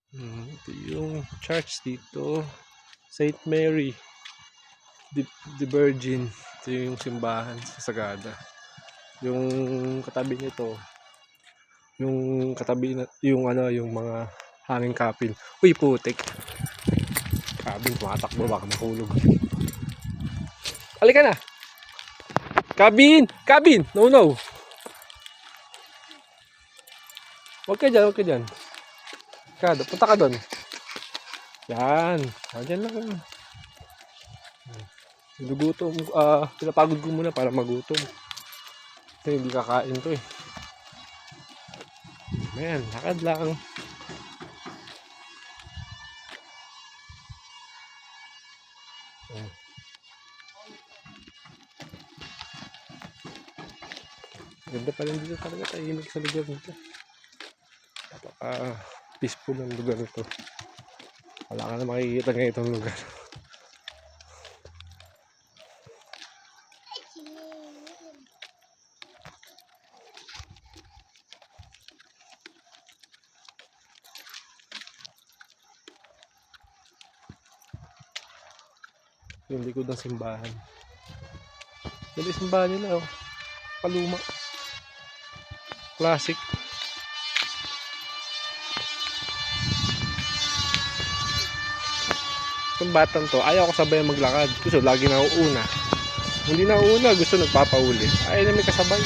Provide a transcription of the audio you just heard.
Ito yung church dito. Saint Mary the Virgin. Ito yung simbahan sa Sagada. Yung katabi nito, yung katabi na, yung mga hanging kapil. Uy, putik. Kabin, tumatakbo, baka mahulog. Halika na. Kabin! Kabin! No, no. Huwag ka dyan, huwag ka dyan. Punta ka doon. Yan. Diyan lang. Nagugutom. Pinapagod ko muna para magutom. Ito hindi kakain to eh. Ayan, lakad lang. Ganda pa rin dito talaga, tahimik sa lugar nito. Napaka peaceful ng lugar nito. Wala ka na makikita ng itong lugar. Yung likod ng simbahan. Yung simbahan nila, oh. Paluma. Classic. Itong batang to, ayaw ko sabay maglakad. Gusto lagi nauuna. Hindi nauuna, gusto nagpapauli. Ayaw na may kasabay.